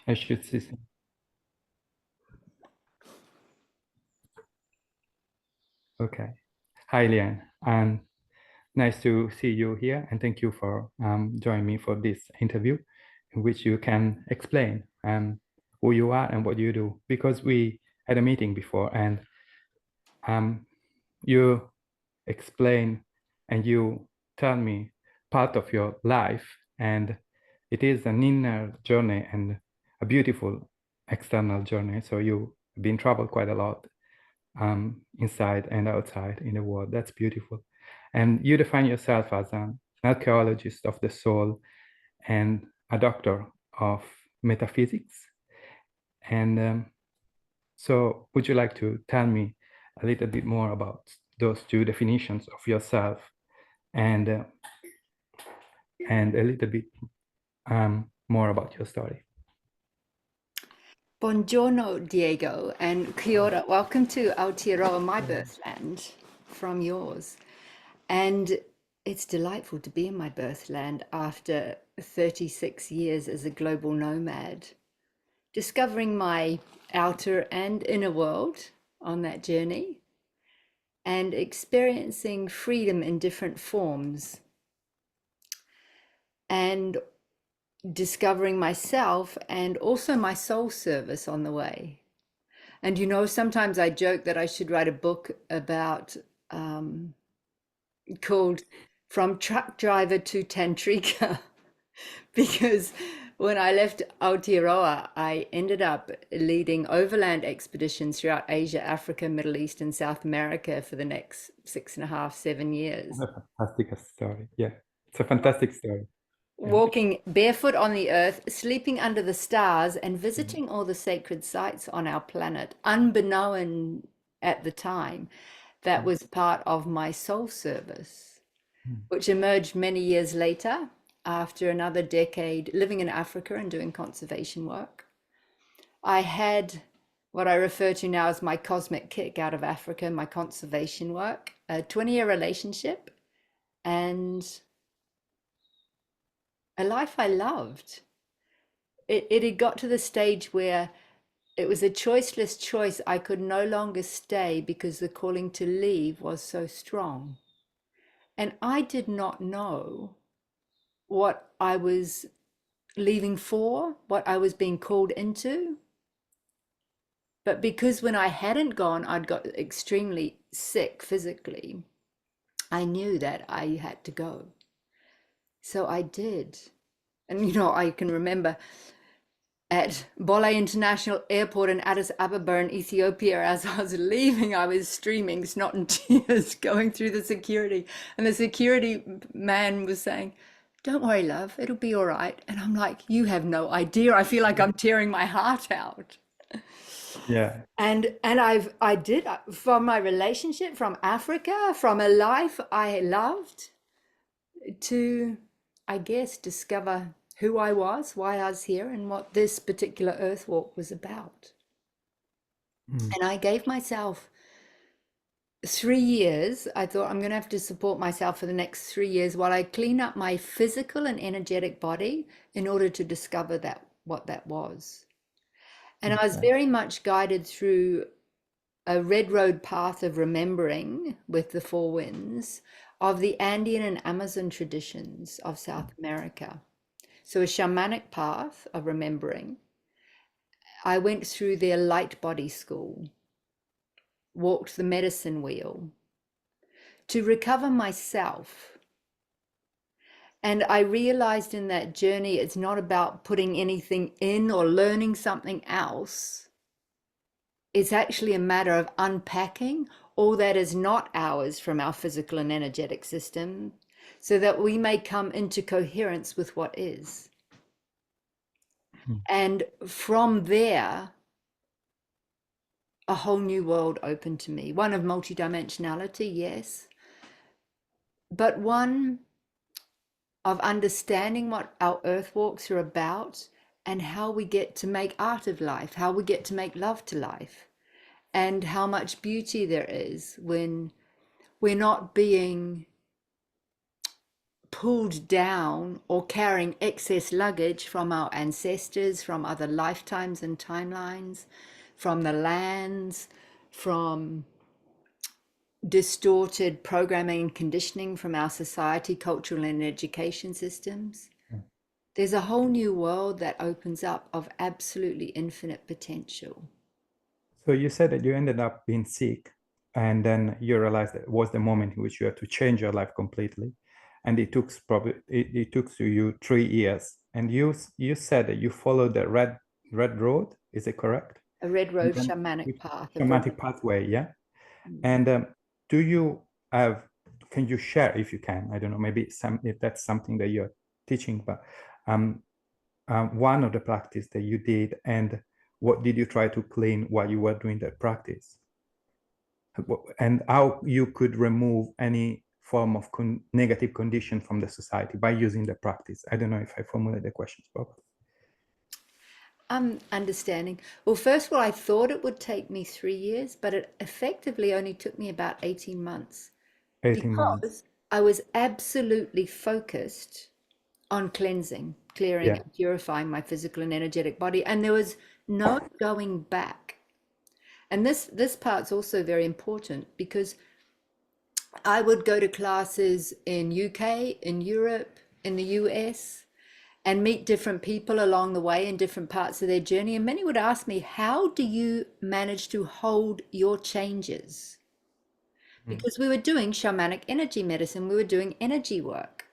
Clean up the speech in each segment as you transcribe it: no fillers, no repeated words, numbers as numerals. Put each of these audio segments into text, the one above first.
I should see. Okay. Hi, Leanne. Nice to see you here, and thank you for joining me for this interview, in which you can explain who you are and what you do. Because we had a meeting before, and you explain and you tell me part of your life, and it is an inner journey and a beautiful external journey. So you've been traveled quite a lot inside and outside in the world. That's beautiful. And you define yourself as an archaeologist of the soul and a doctor of metaphysics. And so would you like to tell me a little bit more about those two definitions of yourself, and a little bit more about your story? Buongiorno, Diego, and kia ora. Welcome to Aotearoa, my birthland, from yours. And it's delightful to be in my birthland after 36 years as a global nomad, discovering my outer and inner world on that journey and experiencing freedom in different forms and discovering myself and also my soul service on the way. And you know, sometimes I joke that I should write a book about called From Truck Driver to Tantrika, because when I left Aotearoa, I ended up leading overland expeditions throughout Asia, Africa, Middle East, and South America for the next 6.5, 7 years. A fantastic story. Yeah, it's a fantastic story. Yeah. Walking barefoot on the earth, sleeping under the stars, and visiting all the sacred sites on our planet, unbeknown at the time. That was part of my soul service, which emerged many years later after another decade living in Africa and doing conservation work. I had what I refer to now as my cosmic kick out of Africa, my conservation work, a 20-year relationship, and a life I loved. It had got to the stage where it was a choiceless choice. I could no longer stay because the calling to leave was so strong. And I did not know what I was leaving for, what I was being called into. But because when I hadn't gone, I'd got extremely sick physically, I knew that I had to go. So I did. And you know, I can remember at Bole International Airport in Addis Ababa in Ethiopia, as I was leaving, I was streaming, snot and tears, going through the security. And the security man was saying, "Don't worry, love, it'll be all right." And I'm like, "You have no idea. I feel like I'm tearing my heart out." Yeah. And I did, from my relationship, from Africa, from a life I loved, to, I guess, discover who I was, why I was here, and what this particular earth walk was about. And I gave myself 3 years. I thought I'm going to have to support myself for the next 3 years while I clean up my physical and energetic body in order to discover that what that was. And I was very much guided through a red road path of remembering with the four winds of the Andean and Amazon traditions of South America. So a shamanic path of remembering. I went through their light body school, walked the medicine wheel to recover myself. And I realized in that journey, it's not about putting anything in or learning something else. It's actually a matter of unpacking all that is not ours from our physical and energetic system so that we may come into coherence with what is. And from there, a whole new world opened to me. One of multidimensionality, yes, but one of understanding what our earth walks are about and how we get to make art of life, how we get to make love to life, and how much beauty there is when we're not being pulled down or carrying excess luggage from our ancestors, from other lifetimes and timelines, from the lands, from distorted programming and conditioning from our society, cultural and education systems. There's a whole new world that opens up of absolutely infinite potential. So you said that you ended up being sick, and then you realized that it was the moment in which you had to change your life completely. And it took you 3 years. And you said that you followed the red road. Is it correct? A red road Then shamanic path. shamanic pathway, yeah. And do you have? Can you share, if you can? I don't know. Maybe if that's something that you're teaching, but one of the practice that you did, and what did you try to clean while you were doing that practice, and how you could remove any form of negative condition from the society by using the practice. I don't know if I formulated the questions properly. Understanding. Well, first of all, I thought it would take me 3 years, but it effectively only took me about 18 months 18 months. because I was absolutely focused on cleansing, clearing, and purifying my physical and energetic body, and there was no going back. And this part's also very important because I would go to classes in UK, in Europe, in the US, and meet different people along the way in different parts of their journey. And many would ask me, how do you manage to hold your changes? Because we were doing shamanic energy medicine, we were doing energy work.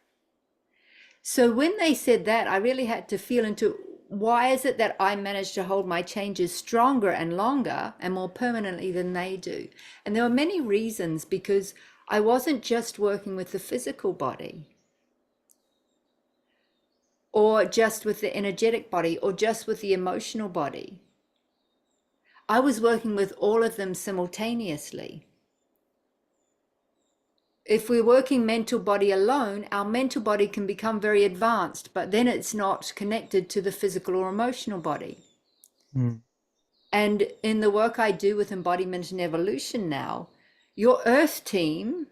So when they said that, I really had to feel into why is it that I managed to hold my changes stronger and longer and more permanently than they do? And there were many reasons, because I wasn't just working with the physical body, or just with the energetic body, or just with the emotional body. I was working with all of them simultaneously. If we're working mental body alone, our mental body can become very advanced, but then it's not connected to the physical or emotional body. And in the work I do with embodiment and evolution now, your earth team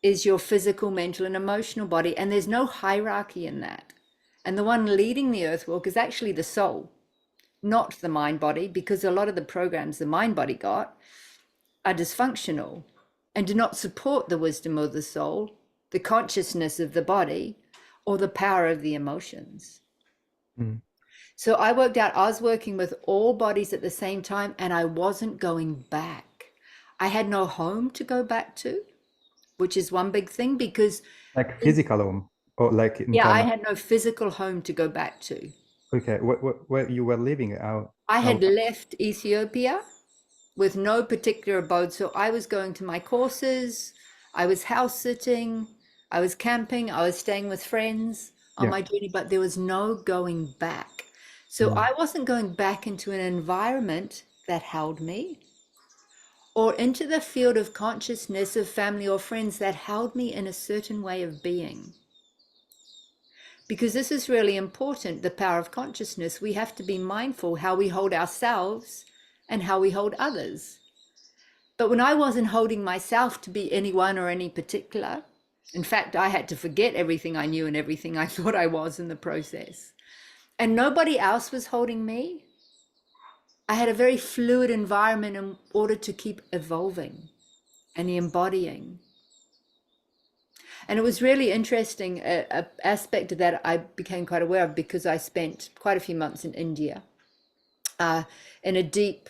is your physical, mental, and emotional body, and there's no hierarchy in that. And the one leading the earth work is actually the soul, not the mind body, because a lot of the programs the mind body got are dysfunctional and do not support the wisdom of the soul, the consciousness of the body, or the power of the emotions. So I worked out I was working with all bodies at the same time, and I wasn't going back. I had no home to go back to, which is one big thing, because like physical home, or like in I had no physical home to go back to. Okay, where you were living out? I had left Ethiopia with no particular abode. So I was going to my courses, I was house sitting, I was camping, I was staying with friends on my journey, but there was no going back. So I wasn't going back into an environment that held me, or into the field of consciousness of family or friends that held me in a certain way of being. Because this is really important, the power of consciousness. We have to be mindful how we hold ourselves and how we hold others. But when I wasn't holding myself to be anyone or any particular, in fact, I had to forget everything I knew and everything I thought I was in the process. And nobody else was holding me. I had a very fluid environment in order to keep evolving and embodying. And it was really interesting, an aspect that I became quite aware of because I spent quite a few months in India in a deep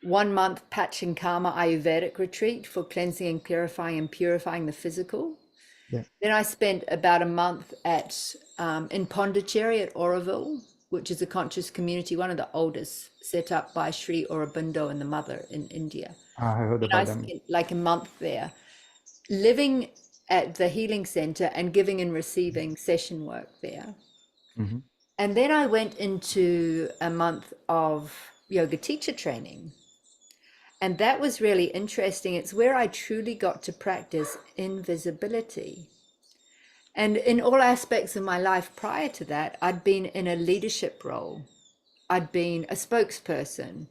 1-month Pachankama Ayurvedic retreat for cleansing and clarifying and purifying the physical. Then I spent about a month in Pondicherry at Auroville, which is a conscious community, one of the oldest, set up by Sri Aurobindo and the mother in India. I heard about them. I spent like a month there, living at the healing center and giving and receiving session work there. And then I went into a month of yoga teacher training. And that was really interesting. It's where I truly got to practice invisibility. And in all aspects of my life prior to that, I'd been in a leadership role. I'd been a spokesperson,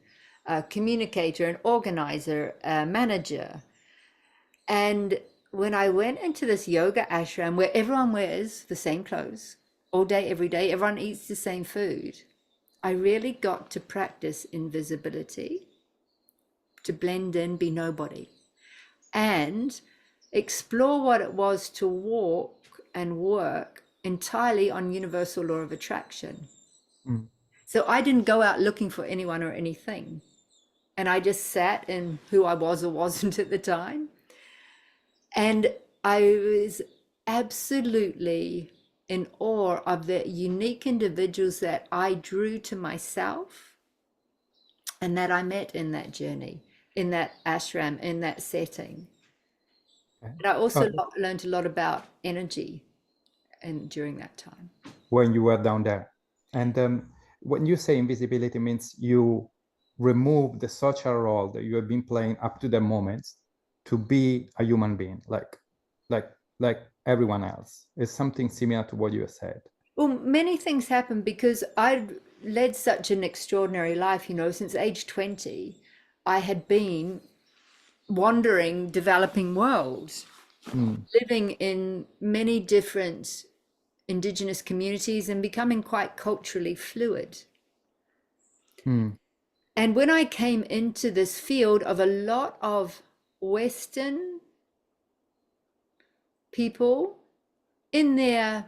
a communicator, an organizer, a manager. And when I went into this yoga ashram where everyone wears the same clothes all day, every day, everyone eats the same food, I really got to practice invisibility, to blend in, be nobody, and explore what it was to walk and work entirely on universal law of attraction. Mm. So I didn't go out looking for anyone or anything. And I just sat in who I was or wasn't at the time. And I was absolutely in awe of the unique individuals that I drew to myself and that I met in that journey, in that ashram, in that setting. Okay. And I also Oh, learned a lot about energy and during that time. when you were down there. And when you say invisibility means you remove the social role that you have been playing up to the moment to be a human being, like everyone else. It's something similar to what you have said. Well, many things happened because I led such an extraordinary life, since age 20, I had been wandering, developing worlds, living in many different indigenous communities and becoming quite culturally fluid. Mm. And when I came into this field of a lot of Western people in their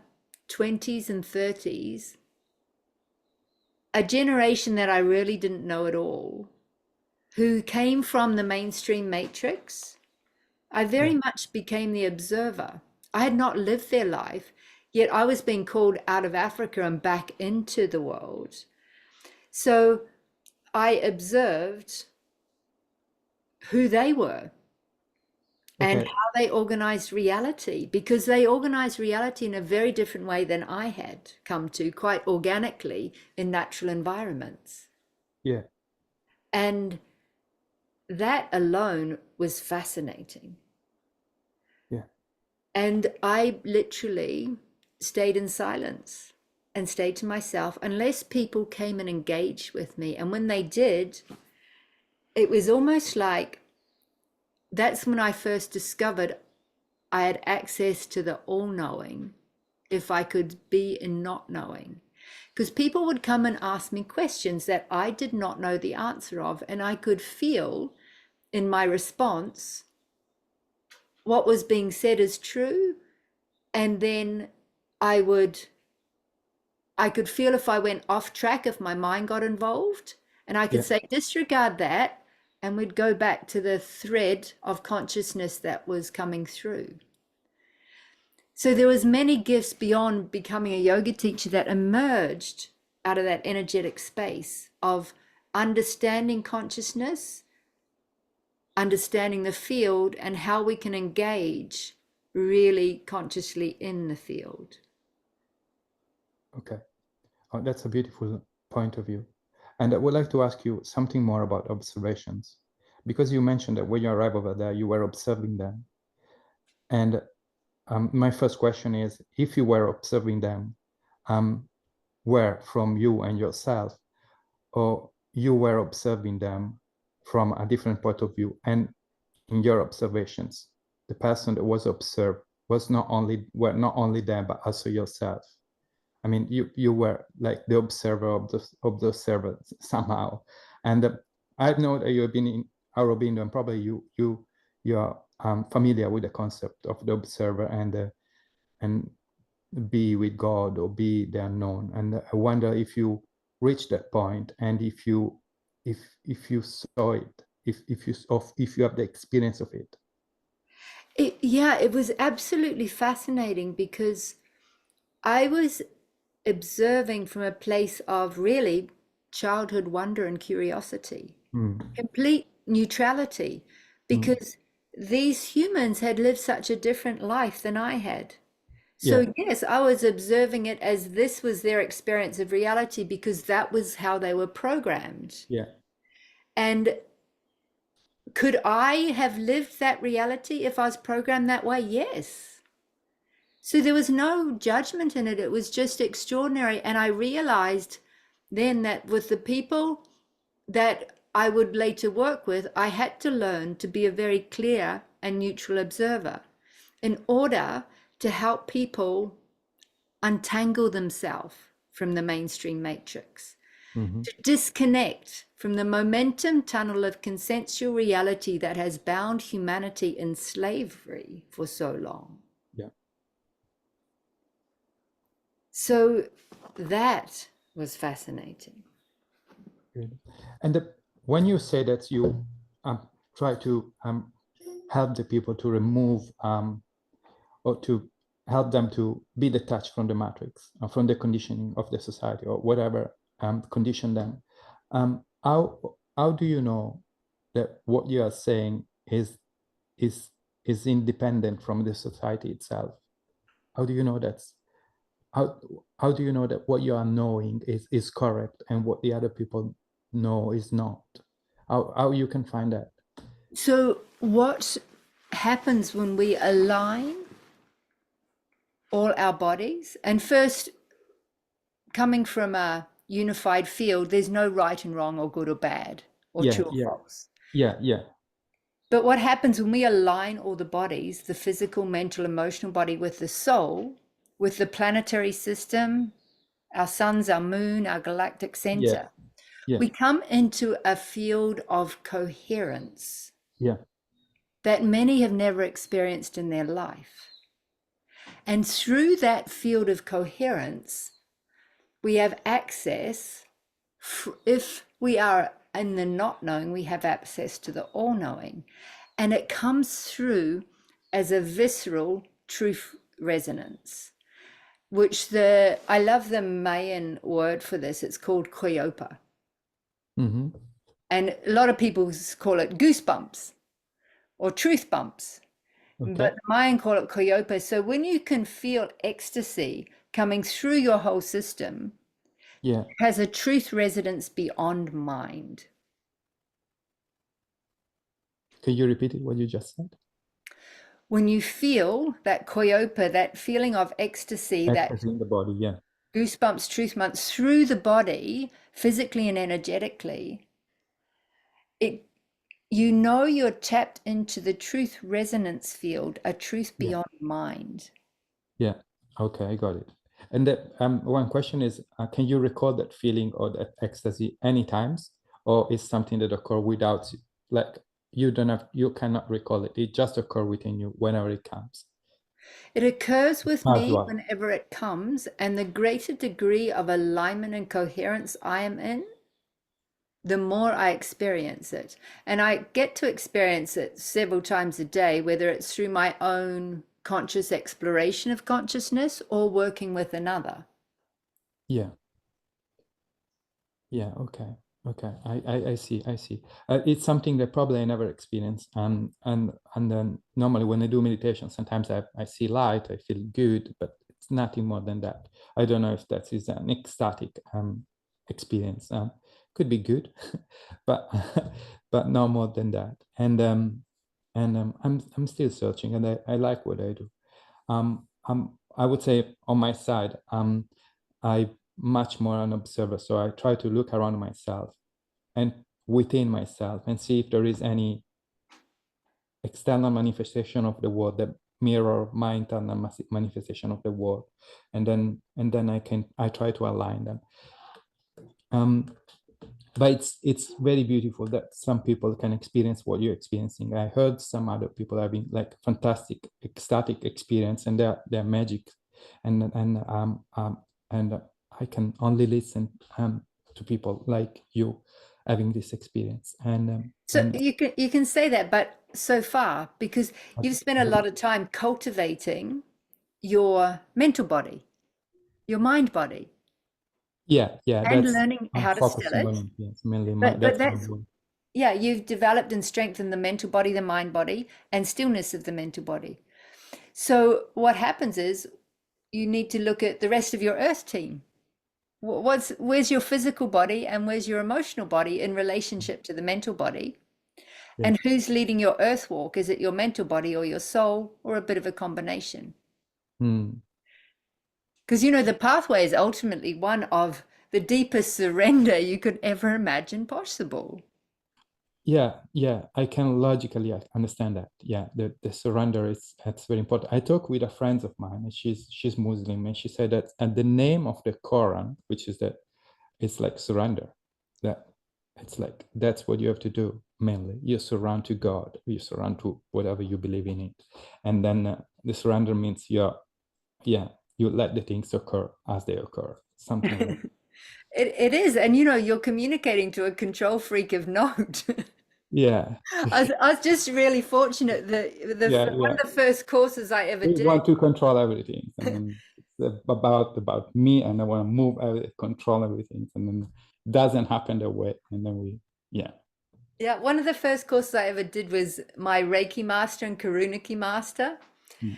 20s and 30s, a generation that I really didn't know at all, who came from the mainstream matrix, I very much became the observer. I had not lived their life, yet I was being called out of Africa and back into the world. So I observed who they were and Okay. how they organized reality, because they organized reality in a very different way than I had come to, quite organically in natural environments. Yeah. And that alone was fascinating. Yeah. And I literally stayed in silence and stayed to myself unless people came and engaged with me. And when they did, it was almost like that's when I first discovered I had access to the all knowing if I could be in not knowing. Because people would come and ask me questions that I did not know the answer of, and I could feel in my response what was being said is true. And then I could feel if I went off track, if my mind got involved, and I could Yeah. say, disregard that, and we'd go back to the thread of consciousness that was coming through. So there was many gifts beyond becoming a yoga teacher that emerged out of that energetic space of understanding consciousness, understanding the field, and how we can engage really consciously in the field. Okay. Oh, that's a beautiful point of view. And I would like to ask you something more about observations, because you mentioned that when you arrived over there, you were observing them. And my first question is, if you were observing them, where from you and yourself, or you were observing them from a different point of view, and in your observations, the person that was observed were not only them, but also yourself. I mean, you were like the observer of the observer somehow. And I know that you have been in Aurobindo, and probably you are familiar with the concept of the observer and be with God or be the unknown. And I wonder if you reached that point, and if you saw it, if you have the experience of it. It was absolutely fascinating because I was observing from a place of really childhood wonder and curiosity, complete neutrality, because these humans had lived such a different life than I had. Yeah. So, yes, I was observing it as this was their experience of reality because that was how they were programmed. Yeah. And could I have lived that reality if I was programmed that way? Yes. So there was no judgment in it. It was just extraordinary. And I realized then that with the people that I would later work with, I had to learn to be a very clear and neutral observer. in order to help people untangle themselves from the mainstream matrix, to disconnect from the momentum tunnel of consensual reality that has bound humanity in slavery for so long. Yeah. So that was fascinating. Good. And when you say that you try to help the people to remove or to help them to be detached from the matrix, from the conditioning of the society or whatever condition them, how do you know that what you are saying is independent from the society itself? How do you know that's how do you know that what you are knowing is correct and what the other people know is not? How you can find that? So what happens when we align all our bodies? And first, coming from a unified field, there's no right and wrong or good or bad or Yeah, true or false. yeah. But what happens when we align all the bodies, the physical, mental, emotional body with the soul, with the planetary system, our suns, our moon, our galactic center, Yeah. we come into a field of coherence Yeah. that many have never experienced in their life. And through that field of coherence, we have access. If we are in the not knowing, we have access to the all knowing. And it comes through as a visceral truth resonance, which I love the Mayan word for this. It's called koyopa. Mm-hmm. And a lot of people call it goosebumps or truth bumps. Okay. But the Mayan call it koyopa. So when you can feel ecstasy coming through your whole system, Yeah. it has a truth resonance beyond mind. Can you repeat it, what you just said? When you feel that koyopa, that feeling of ecstasy, that Ecstasy in the body, yeah. goosebumps, truth bumps through the body, physically and energetically, you know you're tapped into the truth resonance field, a truth Yeah. beyond mind. Yeah. Okay, I got it. And one question is, can you recall that feeling or that ecstasy any times, or is something that occur without, like you cannot recall it. It just occur within you whenever it comes. It occurs with As me well. whenever it comes, and the greater degree of alignment and coherence I am in, the more I experience it. And I get to experience it several times a day, whether it's through my own conscious exploration of consciousness or working with another. Yeah. Yeah. Okay. Okay. I see. I see. It's something that probably I never experienced. And then normally when I do meditation, sometimes I see light, I feel good, but it's nothing more than that. I don't know if that is an ecstatic experience. Could be good, but but no more than that. And I'm still searching, and I like what I do. I would say on my side, I much more an observer. So I try to look around myself and within myself and see if there is any external manifestation of the world that mirror my internal manifestation of the world, and then I try to align them. But it's very beautiful that some people can experience what you're experiencing. I heard some other people having like fantastic ecstatic experience, and they're magic, and I can only listen to people like you having this experience. So you can say that, but so far, because you've spent a lot of time cultivating your mental body, your mind body, yeah, and that's learning I'm how to still focusing it. on it. Yes, mainly But that's my that's goal. yeah, you've developed and strengthened the mental body, the mind body, and stillness of the mental body. So what happens is you need to look at the rest of your earth team. Where's your physical body and where's your emotional body in relationship to the mental body? Yeah. And who's leading your earth walk? Is it your mental body or your soul or a bit of a combination? Hmm. Because the pathway is ultimately one of the deepest surrender you could ever imagine possible. yeah, I can logically understand that. Yeah, the surrender is, that's very important. I talked with a friend of mine, and she's Muslim, and she said that, and the name of the Quran, which is that, it's like surrender. That it's like, that's what you have to do mainly. You surrender to God, you surrender to whatever you believe in it, and then the surrender means yeah, you let the things occur as they occur, something like. It is, and you're communicating to a control freak of note. Yeah, I was just really fortunate that yeah, one yeah. of the first courses I ever We did. want to control everything, and then it's about me, and I want to control everything, and then it doesn't happen that way, and then yeah. Yeah, one of the first courses I ever did was my Reiki master and Karuniki master Mm.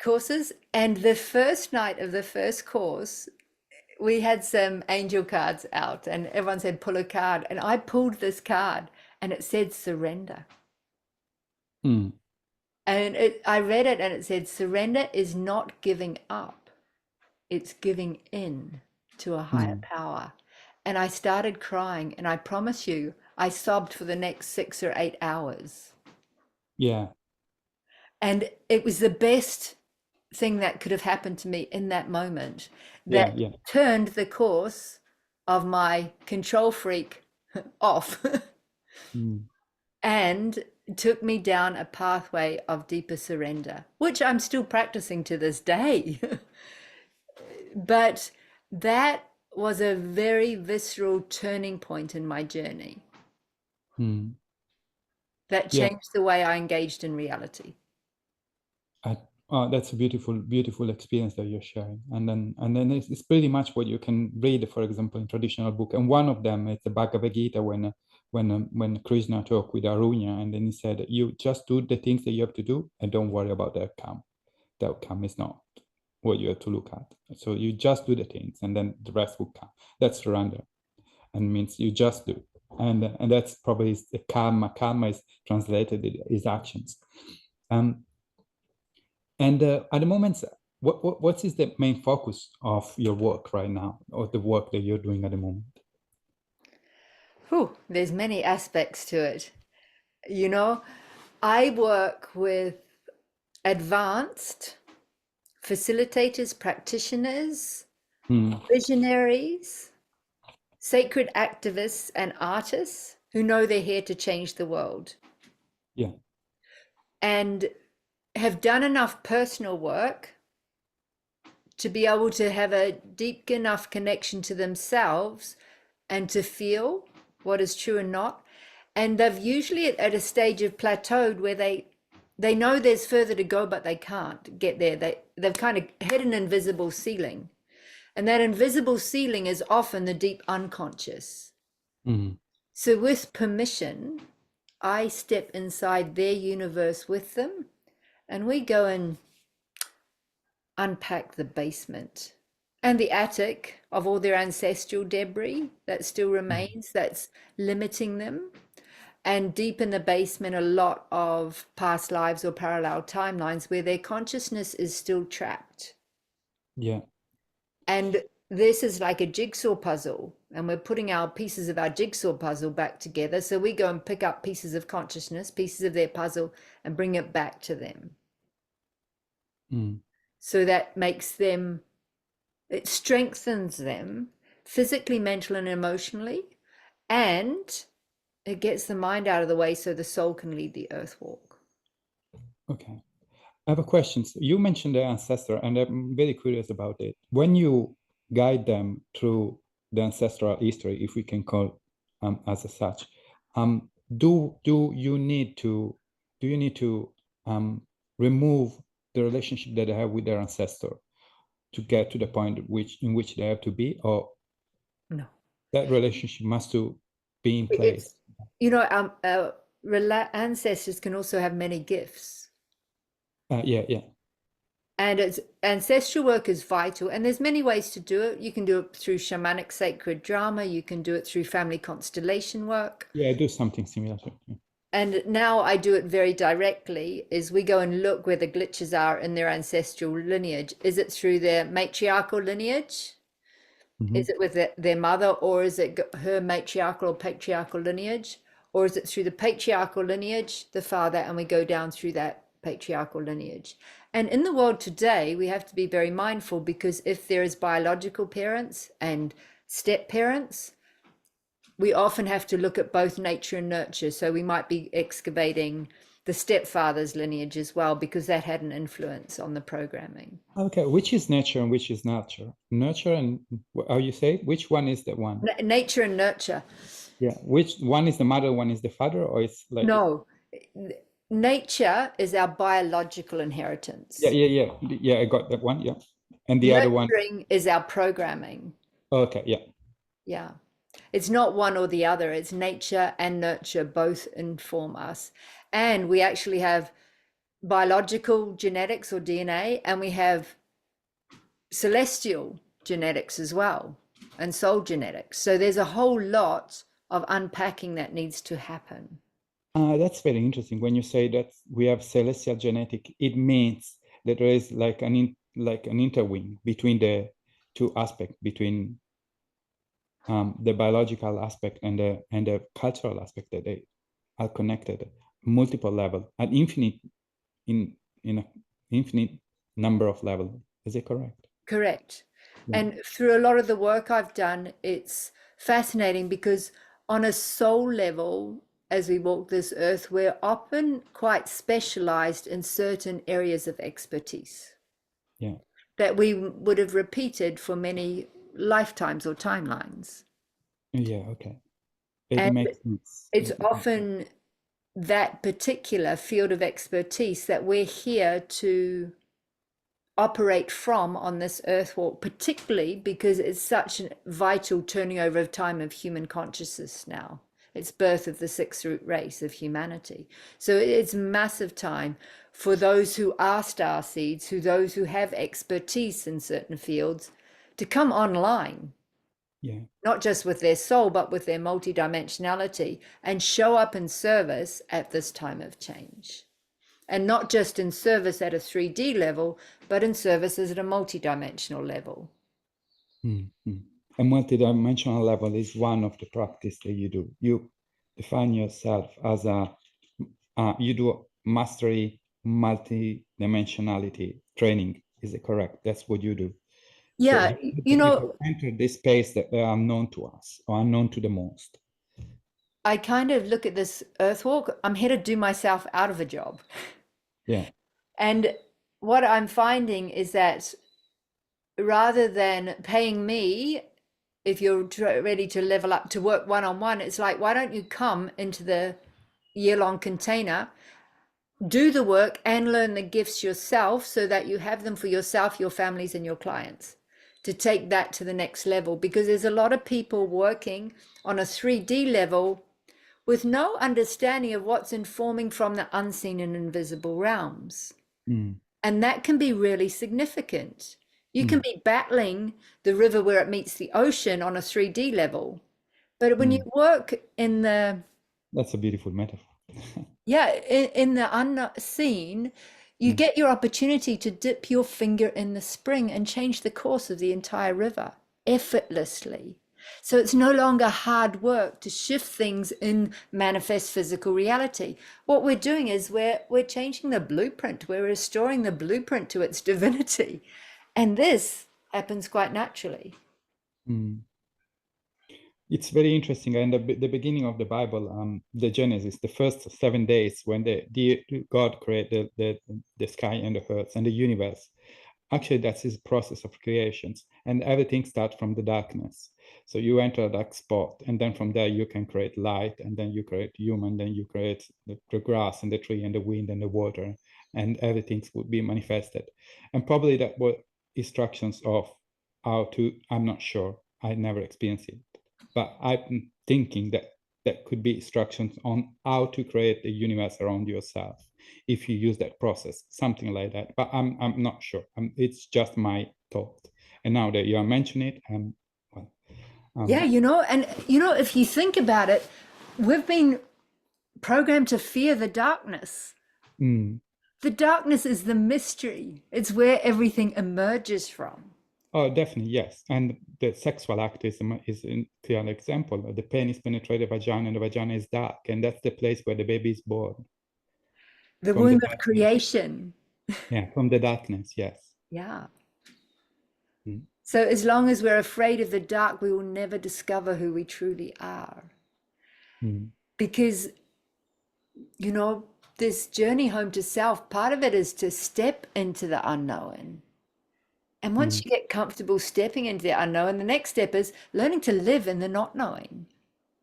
courses. And the first night of the first course, we had some angel cards out, and everyone said, pull a card. And I pulled this card, and it said surrender. Mm. And I read it, and it said, surrender is not giving up, it's giving in to a higher Mm. power. And I started crying, and I promise you, I sobbed for the next 6 or 8 hours. Yeah, And it was the best thing that could have happened to me in that moment yeah, that yeah. turned the course of my control freak off Mm. and took me down a pathway of deeper surrender, which I'm still practicing to this day. But that was a very visceral turning point in my journey Mm. that Yeah. changed the way I engaged in reality. I, that's a beautiful experience that you're sharing. And then it's pretty much what you can read, for example, in traditional book. And one of them is the Bhagavad Gita, when Krishna talked with Arunya, and then he said, you just do the things that you have to do, and don't worry about the outcome. The outcome is not what you have to look at. So you just do the things, and then the rest will come. That's surrender, and means you just do. And that's probably the karma. Karma is translated as actions. Um, and at the moment, what is the main focus of your work right now, or the work that you're doing at the moment? Whew, there's many aspects to it. You know, I work with advanced facilitators, practitioners, Mm. visionaries, sacred activists, and artists who know they're here to change the world Yeah. and have done enough personal work to be able to have a deep enough connection to themselves and to feel what is true and not. And they've usually at a stage of plateaued where they know there's further to go, but they can't get there. They've kind of hit an invisible ceiling. And that invisible ceiling is often the deep unconscious. Mm. So with permission, I step inside their universe with them, and we go and unpack the basement and the attic of all their ancestral debris that still remains, that's limiting them. And deep in the basement, a lot of past lives or parallel timelines where their consciousness is still trapped. Yeah. And this is like a jigsaw puzzle, and we're putting our pieces of our jigsaw puzzle back together. So we go and pick up pieces of consciousness, pieces of their puzzle, and bring it back to them. Mm. So that makes them, it strengthens them physically, mentally, and emotionally, and it gets the mind out of the way so the soul can lead the earth walk. Okay. I have a question. So you mentioned the ancestor, and I'm very curious about it. When you guide them through the ancestral history, if we can call as such, um, do you need to remove the relationship that they have with their ancestor to get to the point in which they have to be, or No, that relationship must to be in it's, place? our ancestors can also have many gifts. Yeah, yeah. And it's ancestral work is vital, and there's many ways to do it. You can do it through shamanic sacred drama, you can do it through family constellation work, Yeah, I do something similar to it. and now I do it very directly. Is we go and look where the glitches are in their ancestral lineage. Is it through their matriarchal lineage? Mhm. Is it with their mother, or is it her matriarchal or patriarchal lineage, or is it through the patriarchal lineage, the father, and we go down through that patriarchal lineage? And in the world today, we have to be very mindful, because if there is biological parents and step parents, we often have to look at both nature and nurture. So we might be excavating the stepfather's lineage as well, because that had an influence on the programming. Okay, which is nature and which is nurture? Nurture and how you say? Which one is the one? Nature and nurture. Yeah, which one is the mother, one is the father, or it's like? No, nature is our biological inheritance. Yeah. I got that one. Yeah, and the other one. Nurturing is our programming. Okay, yeah. Yeah. It's not one or the other. It's nature and nurture both inform us. And we actually have biological genetics or DNA, and we have celestial genetics as well, and soul genetics. So there's a whole lot of unpacking that needs to happen. That's very interesting. When you say that we have celestial genetic, it means that there is like an interwing between the two aspects, between the biological aspect and the cultural aspect, that they are connected multiple level at infinite in an infinite number of levels. Is it correct? Correct. Yeah. And through a lot of the work I've done, it's fascinating, because on a soul level, as we walk this earth, we're often quite specialized in certain areas of expertise. Yeah. That we would have repeated for many lifetimes or timelines. Yeah, okay. It And makes sense. it's often that particular field of expertise that we're here to operate from on this earth walk, particularly because it's such a vital turning over of time of human consciousness now. It's birth of the sixth root race of humanity. So it's massive time for those who are star seeds, those who have expertise in certain fields, to come online. Yeah. Not just with their soul, but with their multidimensionality, and show up in service at this time of change. And not just in service at a 3D level, but in services at a multidimensional level. Mm-hmm. A multidimensional level is one of the practice that you do. You define yourself as you do mastery multidimensionality training. Is it correct? That's what you do. Yeah, so people enter this space that they are unknown to us or unknown to the most. I kind of look at this earth walk, I'm here to do myself out of a job. Yeah. And what I'm finding is that rather than paying me, if you're ready to level up to work one-on-one, it's like, why don't you come into the year-long container, do the work and learn the gifts yourself, so that you have them for yourself, your families, and your clients, to take that to the next level. Because there's a lot of people working on a 3D level with no understanding of what's informing from the unseen and invisible realms. And that can be really significant. You can be battling the river where it meets the ocean on a 3D level, but when you work in the... That's a beautiful metaphor. Yeah, in the unseen, you get your opportunity to dip your finger in the spring and change the course of the entire river effortlessly. So it's no longer hard work to shift things in manifest physical reality. What we're doing is we're changing the blueprint. We're restoring the blueprint to its divinity. And this happens quite naturally. It's very interesting. And the beginning of the Bible, the Genesis, the first 7 days when God created the sky and the earth and the universe. Actually, that's his process of creations, and everything starts from the darkness. So you enter a dark spot, and then from there you can create light, and then you create human, then you create the grass and the tree and the wind and the water, and everything would be manifested. And probably that were instructions of how to, I'm not sure, I never experienced it, but I'm thinking that could be instructions on how to create the universe around yourself if you use that process, something like that. But I'm not sure. It's just my thought. And now that you are mentioning it, yeah, if you think about it, we've been programmed to fear the darkness. The darkness is the mystery. It's where everything emerges from. Oh, definitely, yes. And the sexual act is a clear example. The penis penetrates the vagina, and the vagina is dark, and that's the place where the baby is born. The From the womb of darkness. creation. Yeah, from the darkness, yes. Yeah. Mm. So as long as we're afraid of the dark, we will never discover who we truly are. Mm. Because, you know, this journey home to self, part of it is to step into the unknown. And once Mm. you get comfortable stepping into the unknown, the next step is learning to live in the not knowing,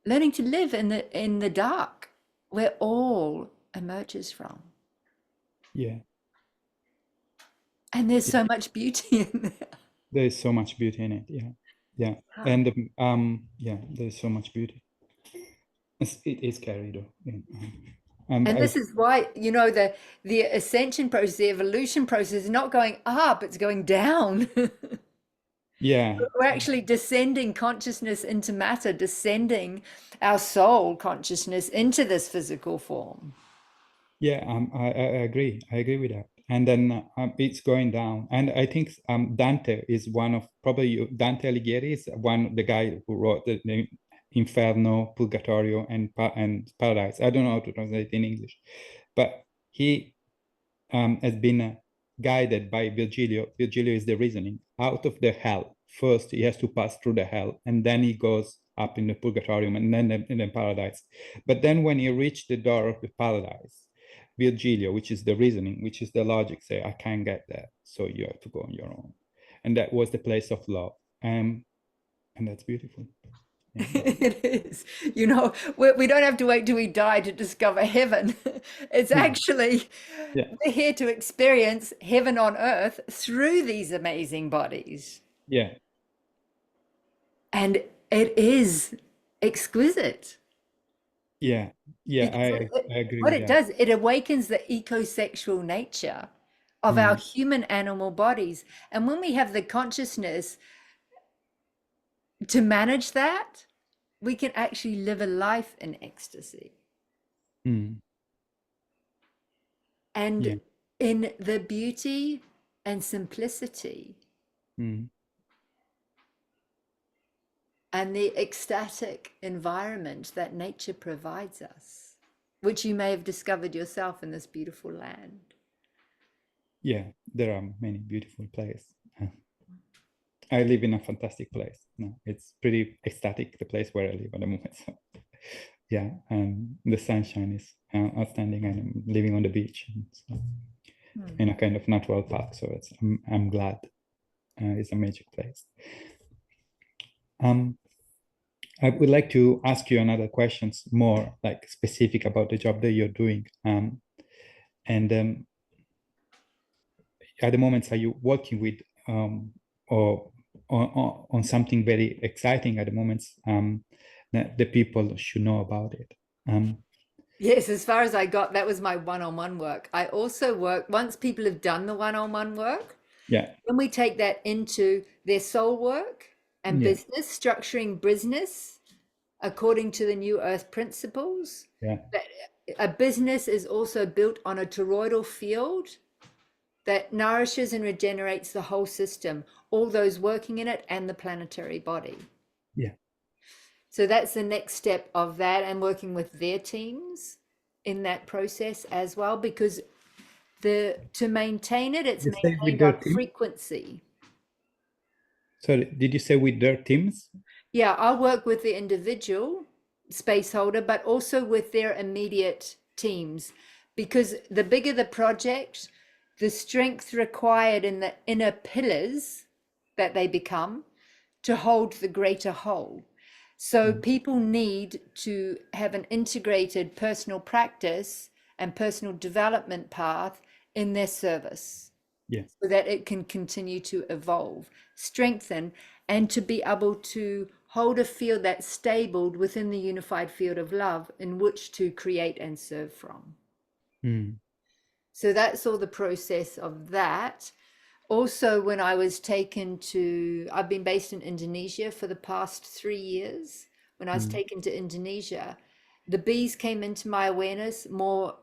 learning to live in the dark, where all emerges from. Yeah. And there's Yeah. so much beauty in there. There is so much beauty in it. Yeah. Yeah. And yeah, there's so much beauty. It is scary though. Yeah. And this is why, you know, the ascension process, the evolution process is not going up, it's going down. yeah. We're actually descending consciousness into matter, descending our soul consciousness into this physical form. Yeah, I agree. I agree with that. And then it's going down. And I think Dante is one of Dante Alighieri is the guy who wrote the Inferno, Purgatorio, and Paradise. I don't know how to translate in English, but he has been guided by Virgilio. Virgilio is the reasoning out of the hell. First, he has to pass through the hell, and then he goes up in the Purgatorium, and then in the Paradise. But then when he reached the door of the Paradise, Virgilio, which is the reasoning, which is the logic, say, I can't get there, so you have to go on your own. And that was the place of love. And that's beautiful. Yeah. It is. You know, we don't have to wait till we die to discover heaven. It's actually, Yeah. we're here to experience heaven on earth through these amazing bodies. Yeah. And it is exquisite. Yeah. Yeah. I agree What with it that. does, it awakens the ecosexual nature of our human animal bodies. And when we have the consciousness to manage that, we can actually live a life in ecstasy. Mm. And Yeah. in the beauty and simplicity Mm. and the ecstatic environment that nature provides us, which you may have discovered yourself in this beautiful land. Yeah, there are many beautiful places. I live in a fantastic place. No, it's pretty ecstatic, the place where I live at the moment. So, yeah, and the sunshine is outstanding, and I'm living on the beach, and so, in a kind of natural park. So I'm glad. It's a magic place. I would like to ask you another questions, more like specific about the job that you're doing. And at the moment, are you working with or on something very exciting at the moment that the people should know about it? Yes, as far as I got, that was my one-on-one work. I also work, once people have done the one-on-one work, Yeah, then we take that into their soul work and yeah, business, structuring business according to the New Earth principles. yeah, That a business is also built on a toroidal field that nourishes and regenerates the whole system, all those working in it and the planetary body. yeah. So that's the next step of that, and working with their teams in that process as well, because to maintain it, it's You say with maintained their on team? frequency. Sorry, did you say with their teams? Yeah, I'll work with the individual space holder, but also with their immediate teams, because the bigger the project, the strength required in the inner pillars that they become to hold the greater whole. So people need to have an integrated personal practice and personal development path in their service Yeah, so that it can continue to evolve, strengthen, and to be able to hold a field that's stable within the unified field of love in which to create and serve from. mm. So that's all the process of that. Also, when I was taken to, I've been based in Indonesia for the past 3 years. When I was taken to Indonesia, the bees came into my awareness more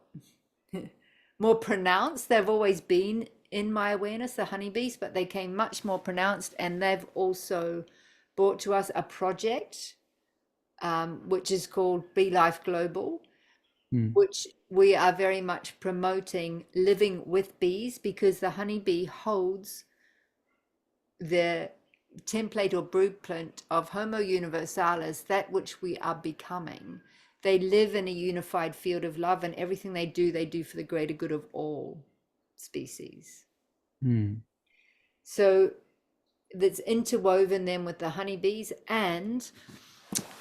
pronounced. They've always been in my awareness, the honeybees, but they came much more pronounced. And they've also brought to us a project, which is called Bee Life Global, which we are very much promoting living with bees, because the honeybee holds the template or blueprint of Homo Universalis, that which we are becoming. They live in a unified field of love, and everything they do for the greater good of all species. So that's interwoven then with the honeybees. And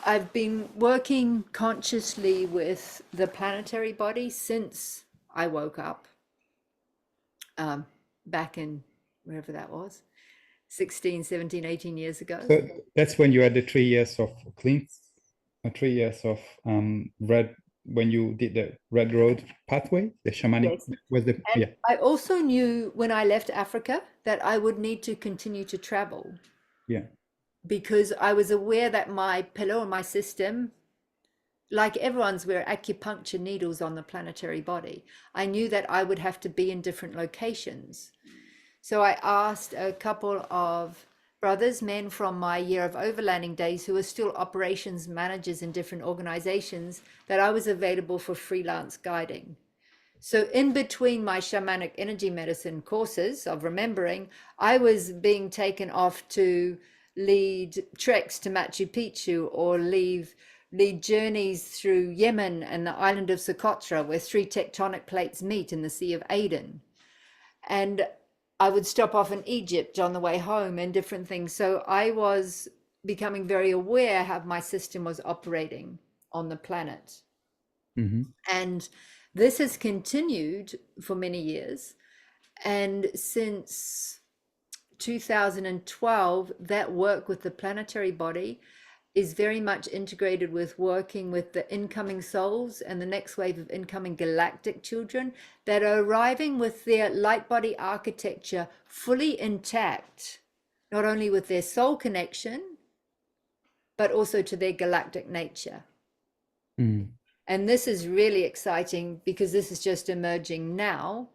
I've been working consciously with the planetary body since I woke up, back in wherever that was, 16, 17, 18 years ago. So that's when you had the 3 years of cleanse, 3 years of red, when you did the Red Road pathway, the shamanic. Yes. Was the And I also knew when I left Africa that I would need to continue to travel. Yeah. Because I was aware that my pillow and my system, like everyone's, we're acupuncture needles on the planetary body. I knew that I would have to be in different locations. So I asked a couple of brothers, men from my year of overlanding days, who are still operations managers in different organizations, that I was available for freelance guiding. So in between my shamanic energy medicine courses of remembering, I was being taken off to lead treks to Machu Picchu, or lead journeys through Yemen and the island of Socotra, where 3 tectonic plates meet in the Sea of Aden. And I would stop off in Egypt on the way home and different things. So I was becoming very aware how my system was operating on the planet. And this has continued for many years. And since 2012, that work with the planetary body is very much integrated with working with the incoming souls and the next wave of incoming galactic children that are arriving with their light body architecture fully intact, not only with their soul connection, but also to their galactic nature. And this is really exciting, because this is just emerging now.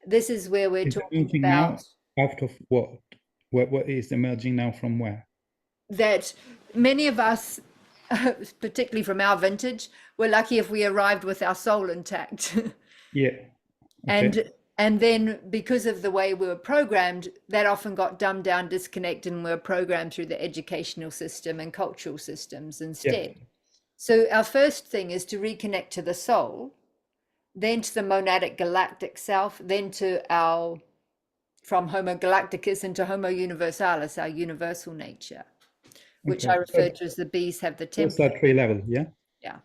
This is where we're talking about now, out of what is emerging now, from where? That many of us, particularly from our vintage, we're lucky if we arrived with our soul intact. Yeah. Okay. And then because of the way we were programmed, that often got dumbed down, disconnected, and we were programmed through the educational system and cultural systems instead. Yeah. So our first thing is to reconnect to the soul, then to the monadic galactic self, then to our, from Homo galacticus into Homo universalis, our universal nature, which I refer to as the bees have the template. That's 3 level, yeah? Yeah.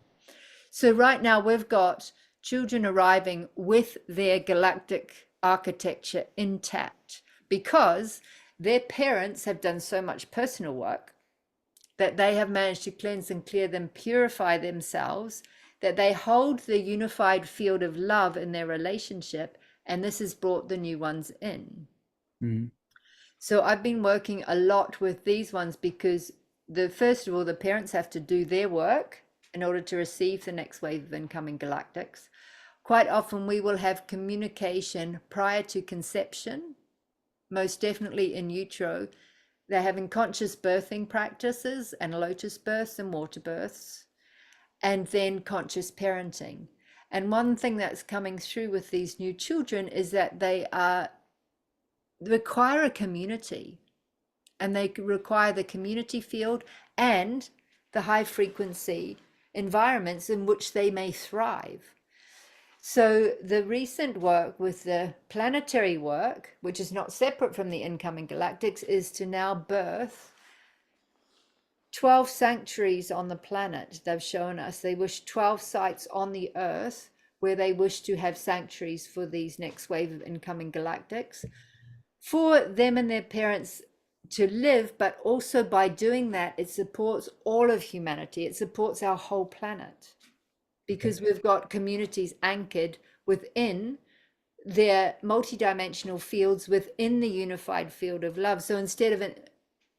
So right now we've got children arriving with their galactic architecture intact, because their parents have done so much personal work that they have managed to cleanse and clear them, purify themselves, that they hold the unified field of love in their relationship, and this has brought the new ones in. So I've been working a lot with these ones, because first of all, the parents have to do their work in order to receive the next wave of incoming galactics. Quite often we will have communication prior to conception, most definitely in utero. They're having conscious birthing practices and lotus births and water births, and then conscious parenting. And one thing that's coming through with these new children is that they require a community, and they require the community field and the high frequency environments in which they may thrive. So the recent work with the planetary work, which is not separate from the incoming galactics, is to now birth 12 sanctuaries on the planet. They've shown us they wish 12 sites on the earth where they wish to have sanctuaries for these next wave of incoming galactics, for them and their parents to live. But also by doing that, it supports all of humanity. It supports our whole planet, because we've got communities anchored within their multidimensional fields within the unified field of love. So instead of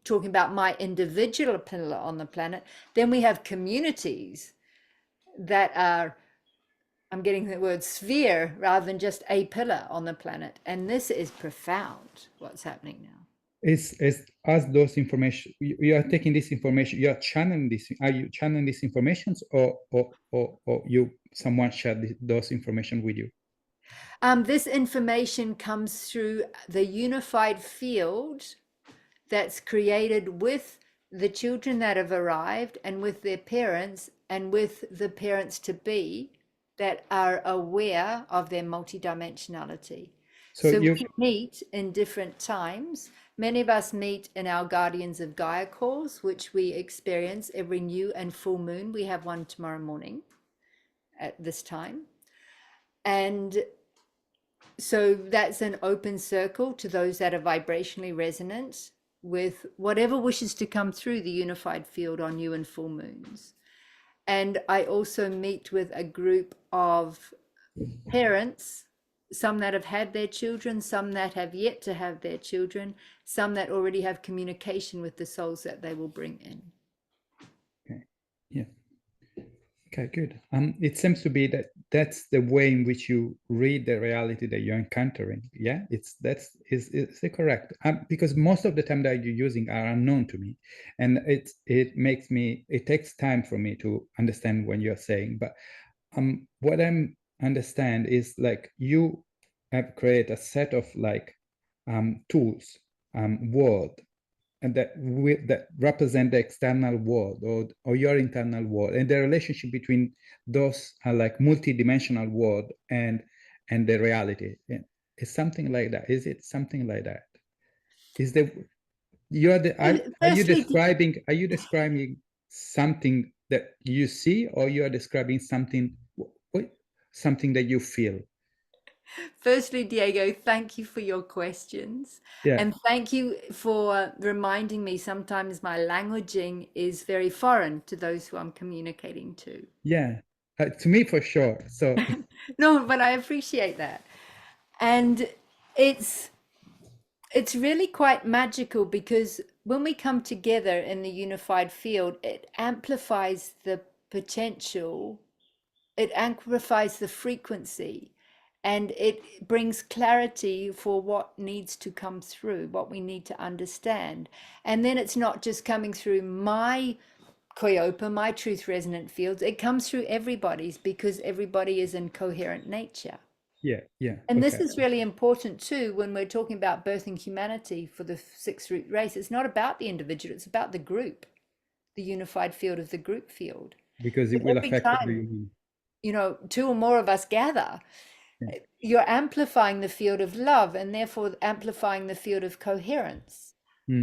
talking about my individual pillar on the planet, then we have communities that are I'm getting the word sphere rather than just a pillar on the planet. And this is profound, what's happening now. Is as those information, you are taking this information, you are channeling this, are you channeling these informations, or you, someone shared those information with you? This information comes through the unified field that's created with the children that have arrived and with their parents and with the parents to be that are aware of their multidimensionality. So So you, we meet in different times. Many of us meet in our Guardians of Gaia calls, which we experience every new and full moon. We have one tomorrow morning at this time. And so that's an open circle to those that are vibrationally resonant with whatever wishes to come through the unified field on new and full moons. And I also meet with a group of parents, some that have had their children, some that have yet to have their children, some that already have communication with the souls that they will bring in. okay, yeah, okay, good. It seems to be that that's the way in which you read the reality that you're encountering. Yeah, is it correct? Because most of the time that you're using are unknown to me, and it takes time for me to understand what you're saying. But what I'm understand is like you have created a set of like tools, word, and that represent the external world, or your internal world, and the relationship between those like multi-dimensional world and the reality. Is something like that? Is it something like that? Is the are you describing something that you see, or you are describing something that you feel? Firstly, Diego, thank you for your questions. Yeah, And thank you for reminding me sometimes my languaging is very foreign to those who I'm communicating to. yeah, to me for sure. So No, but I appreciate that. And it's it's really quite magical because when we come together in the unified field, it amplifies the potential, it amplifies the frequency, and it brings clarity for what needs to come through, what we need to understand. And then it's not just coming through my Koyopa, my truth resonant fields, it comes through everybody's because everybody is in coherent nature. yeah, And this okay, is really important too when we're talking about birthing humanity for the sixth root race. It's not about the individual, it's about the group, the unified field of the group field. because it But will every affect time, everyone. two or more of us gather, Yeah. you're amplifying the field of love and therefore amplifying the field of coherence,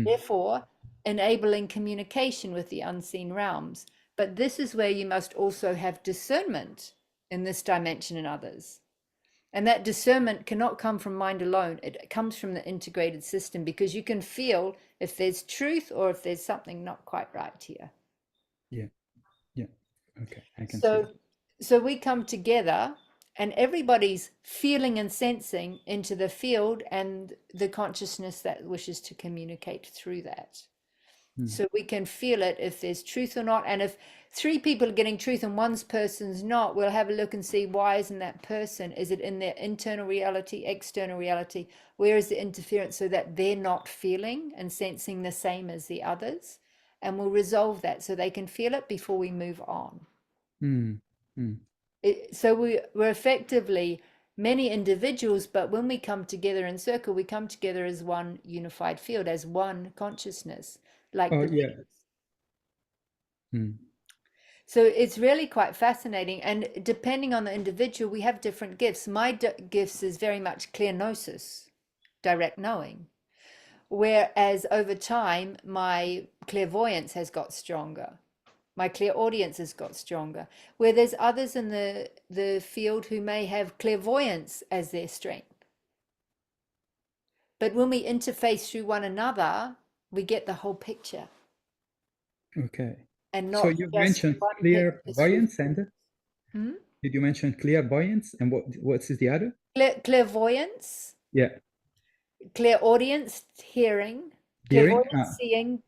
therefore enabling communication with the unseen realms. But this is where you must also have discernment in this dimension and others. And that discernment cannot come from mind alone. It comes from the integrated system because you can feel if there's truth or if there's something not quite right here. Yeah, yeah, okay, I can see So, that. so we come together and everybody's feeling and sensing into the field and the consciousness that wishes to communicate through that. So we can feel it if there's truth or not. And if three people are getting truth and one person's not, we'll have a look and see why isn't that person? Is it in their internal reality, external reality? Where is the interference so that they're not feeling and sensing the same as the others? And we'll resolve that so they can feel it before we move on. Mm, So we're effectively many individuals, but when we come together in circle, we come together as one unified field, as one consciousness, like oh the yeah. So it's really quite fascinating. And depending on the individual, we have different gifts. My gifts is very much clear gnosis, direct knowing. Whereas over time, my clairvoyance has got stronger. My clairaudience has got stronger. Where there's others in the field who may have clairvoyance as their strength. But when we interface through one another, we get the whole picture Okay, and so not you just mentioned one picture through. clairvoyance, and did you mention clairvoyance, and what's the other? Clairvoyance, Yeah, clairaudience, hearing, hearing. clairvoyance, seeing,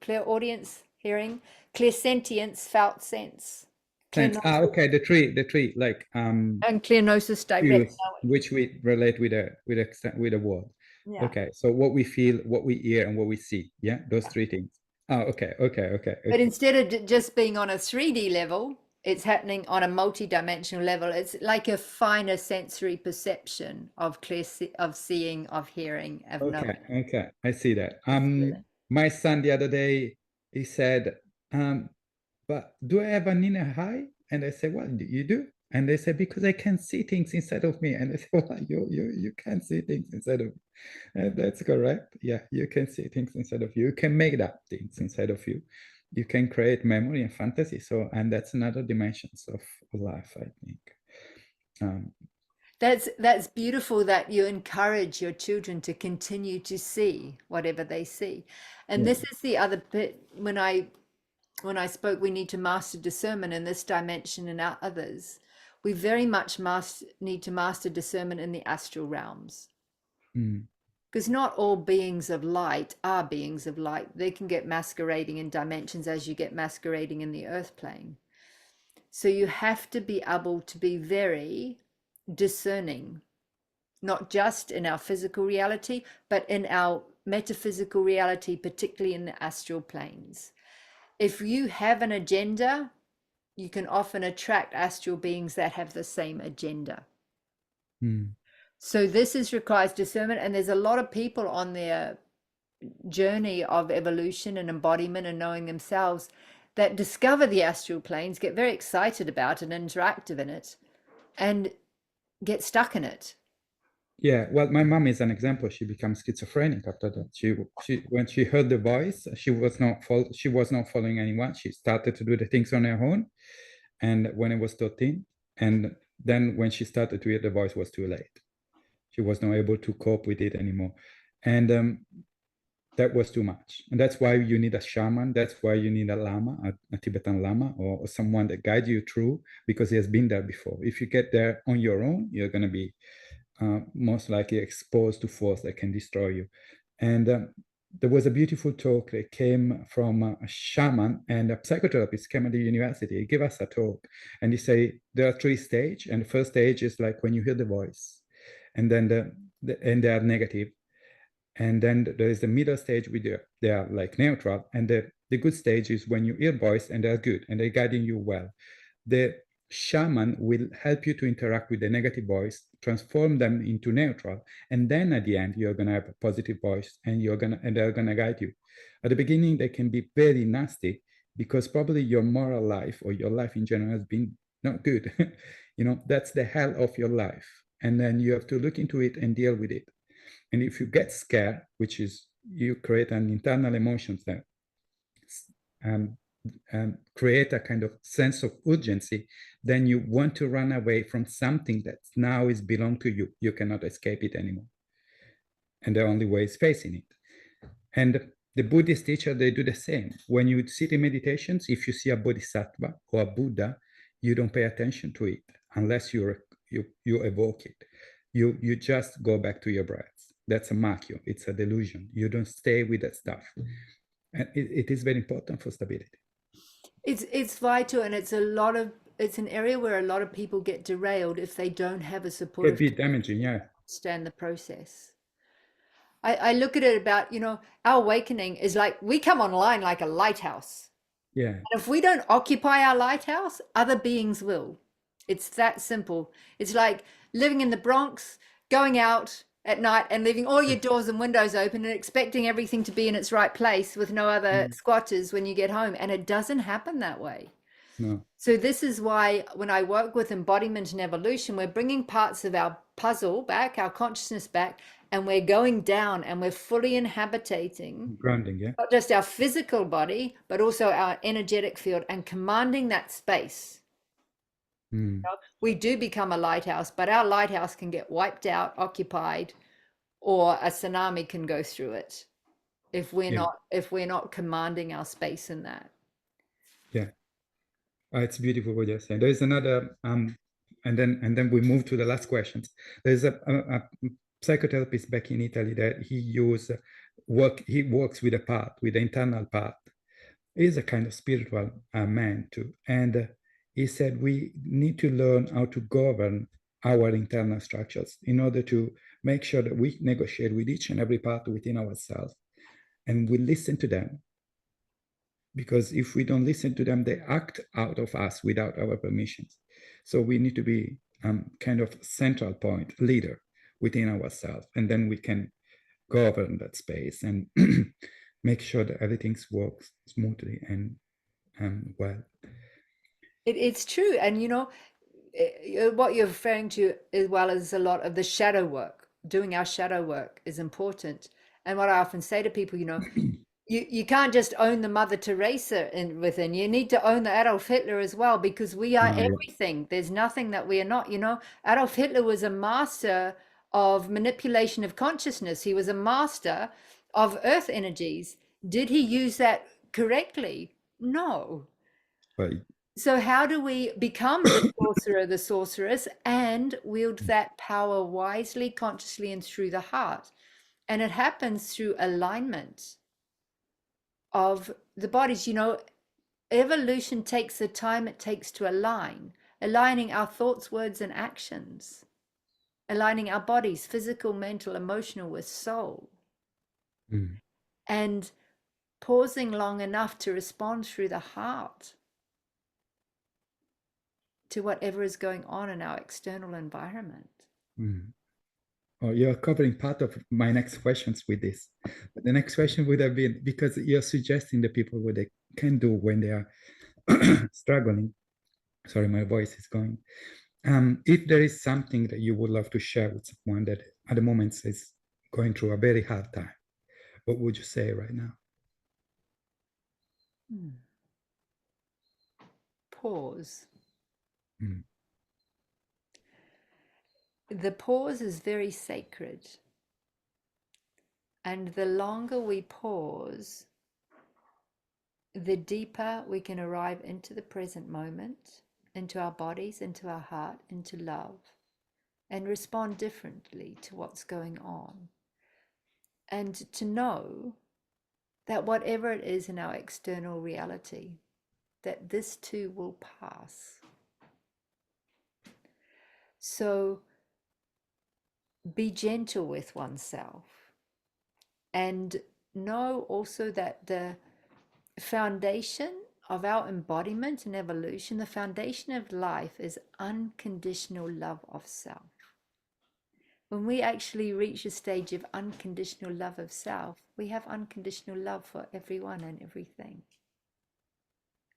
clairaudience, hearing, clairsentience, felt sense. Thanks. Okay, the tree, like and clearnosis direct knowing. which we relate with a word. Yeah. Okay, so what we feel, what we hear, and what we see. Yeah, those three things. Oh, okay. But instead of just being on a 3D level, it's happening on a multi-dimensional level. It's like a finer sensory perception of of seeing, of hearing, of knowing. Okay, I see that. My son the other day, he said, but do I have an inner high? And I said, well, you do. And they said, because I can see things inside of me. And I said, well, you can see things inside of me. And that's correct. Yeah, you can see things inside of you. You can make up things inside of you. You can create memory and fantasy. So, and that's another dimensions of life, I think. That's beautiful that you encourage your children to continue to see whatever they see. And this is the other bit when I spoke, we need to master discernment in this dimension and our others. We very much need to master discernment in the astral realms. Because not all beings of light are beings of light. They can get masquerading in dimensions as you get masquerading in the earth plane. So you have to be able to be very discerning, not just in our physical reality, but in our metaphysical reality, particularly in the astral planes. If you have an agenda, you can often attract astral beings that have the same agenda. So this requires discernment, and there's a lot of people on their journey of evolution and embodiment and knowing themselves that discover the astral planes, get very excited about it and interactive in it, and get stuck in it. Yeah, well, my mom is an example. She becomes schizophrenic after that. She when she heard the voice, she was not following anyone. She started to do the things on her own, and when it was 13, and then when she started to hear the voice, was too late. She was not able to cope with it anymore, and that was too much. And that's why you need a shaman. That's why you need a lama, a Tibetan lama, or someone that guides you through, because he has been there before. If you get there on your own, you're going to be most likely exposed to force that can destroy you. And there was a beautiful talk that came from a shaman and a psychotherapist came at the university. He gave us a talk, and he say there are three stages, and the first stage is like when you hear the voice, and then and they are negative, and then there is the middle stage where they are like neutral, and the good stage is when you hear voice and they're good and they're guiding you well. The shaman will help you to interact with the negative voice, transform them into neutral, and then at the end you're going to have a positive voice, and they're going to guide you. At the beginning they can be very nasty, because probably your moral life or your life in general has been not good. That's the hell of your life, and then you have to look into it and deal with it. And if you get scared, which is you create an internal emotions that create a kind of sense of urgency, then you want to run away from something that now is belong to you. You cannot escape it anymore. And the only way is facing it. And the Buddhist teacher, they do the same. When you sit in meditations, if you see a bodhisattva or a Buddha, you don't pay attention to it unless you evoke it. You just go back to your breath. That's a makyo. It's a delusion. You don't stay with that stuff. And it is very important for stability. It's vital, and it's an area where a lot of people get derailed if they don't have a supportive Could be damaging, yeah. Understand the process. I look at it about, our awakening is like we come online like a lighthouse. Yeah. And if we don't occupy our lighthouse, other beings will. It's that simple. It's like living in the Bronx, going out at night and leaving all your doors and windows open and expecting everything to be in its right place with no other squatters when you get home. And it doesn't happen that way. No. So this is why when I work with embodiment and evolution, we're bringing parts of our puzzle back, our consciousness back, and we're going down and we're fully inhabiting grounding, yeah, not just our physical body, but also our energetic field, and commanding that space. We do become a lighthouse, but our lighthouse can get wiped out, occupied, or a tsunami can go through it if we're not commanding our space in that. Yeah. It's beautiful what you're saying. There is another and then we move to the last questions. There's a psychotherapist back in Italy that he works with the internal part. He's a kind of spiritual man too, and he said we need to learn how to govern our internal structures in order to make sure that we negotiate with each and every part within ourselves and we listen to them. Because if we don't listen to them, they act out of us without our permissions. So we need to be kind of central point leader within ourselves, and then we can govern that space and make sure that everything works smoothly and well. It's true. And, what you're referring to as well as a lot of the shadow work, doing our shadow work is important. And what I often say to people, you can't just own the Mother Teresa within. You need to own the Adolf Hitler as well, because we are Yeah. everything. There's nothing that we are not. Adolf Hitler was a master of manipulation of consciousness. He was a master of earth energies. Did he use that correctly? No. But So how do we become the sorcerer, the sorceress, and wield that power wisely, consciously, and through the heart? And it happens through alignment of the bodies. Evolution takes the time it takes to aligning our thoughts, words, and actions, aligning our bodies, physical, mental, emotional, with soul, and pausing long enough to respond through the heart to whatever is going on in our external environment. Oh, you're covering part of my next questions with this. But the next question would have been, because you're suggesting the people what they can do when they are struggling. Sorry, my voice is going. If there is something that you would love to share with someone that at the moment is going through a very hard time, what would you say right now? Pause. The pause is very sacred. And the longer we pause, the deeper we can arrive into the present moment, into our bodies, into our heart, into love, and respond differently to what's going on. And to know that whatever it is in our external reality, that this too will pass. So be gentle with oneself, and know also that the foundation of our embodiment and evolution, the foundation of life, is unconditional love of self. When we actually reach a stage of unconditional love of self, we have unconditional love for everyone and everything.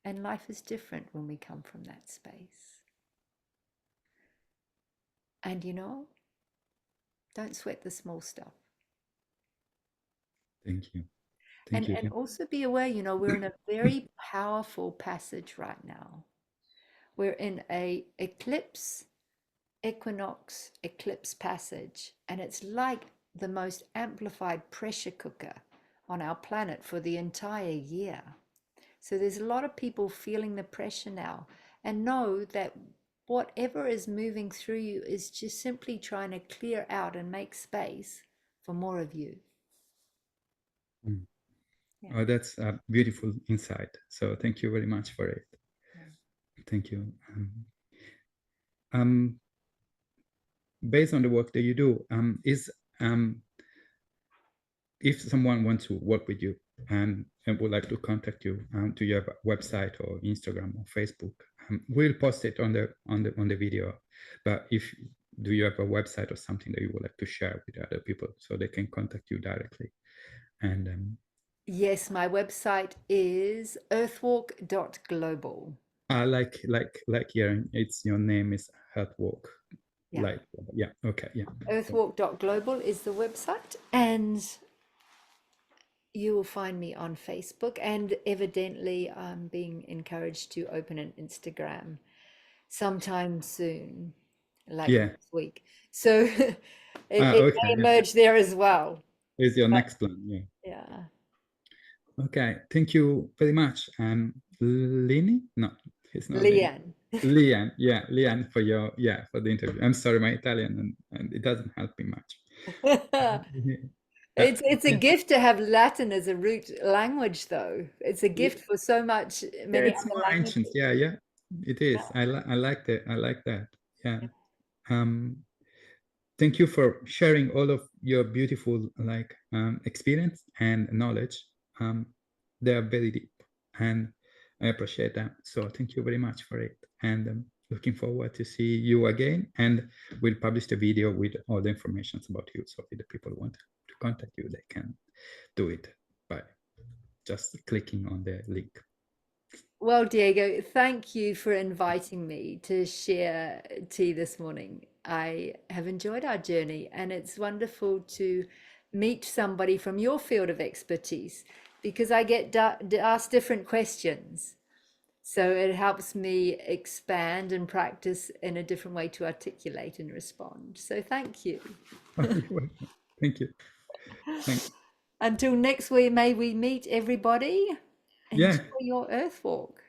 And life is different when we come from that space. And don't sweat the small stuff. Thank you. And also be aware, we're in a very powerful passage right now. We're in a equinox eclipse passage, and it's like the most amplified pressure cooker on our planet for the entire year. So there's a lot of people feeling the pressure now, and know that whatever is moving through you is just simply trying to clear out and make space for more of you. Yeah. Oh, that's a beautiful insight. So thank you very much for it. Yeah. Thank you. Based on the work that you do, if someone wants to work with you and would like to contact you, do you have a website or Instagram or Facebook? We'll post it on the video. But do you have a website or something that you would like to share with other people so they can contact you directly? And yes, my website is earthwalk.global. Like hearing it's your name is Earthwalk. Yeah. Okay. Earthwalk.global is the website, and you will find me on Facebook, and evidently I'm being encouraged to open an Instagram sometime soon, like next week. So it may emerge there as well. Is your next plan? Yeah. Okay. Thank you very much. Lini? No, it's not Leanne. Leanne. Yeah, Leanne for the interview. I'm sorry, my Italian and it doesn't help me much. It's a gift to have Latin as a root language, though. It's a gift for so much, many it's other more languages. ancient. Yeah. It is. I like that. I like that. Yeah. Um, thank you for sharing all of your beautiful experience and knowledge. They are very deep, and I appreciate that. So thank you very much for it. And looking forward to see you again. And we'll publish the video with all the information about you. So if the people want to contact you, they can do it by just clicking on the link. Well, Diego, thank you for inviting me to share tea this morning. I have enjoyed our journey, and it's wonderful to meet somebody from your field of expertise because I get asked different questions. So it helps me expand and practice in a different way to articulate and respond. So thank you. Thank you. Thanks. Until next week, may we meet everybody. Yeah. Enjoy your earth walk.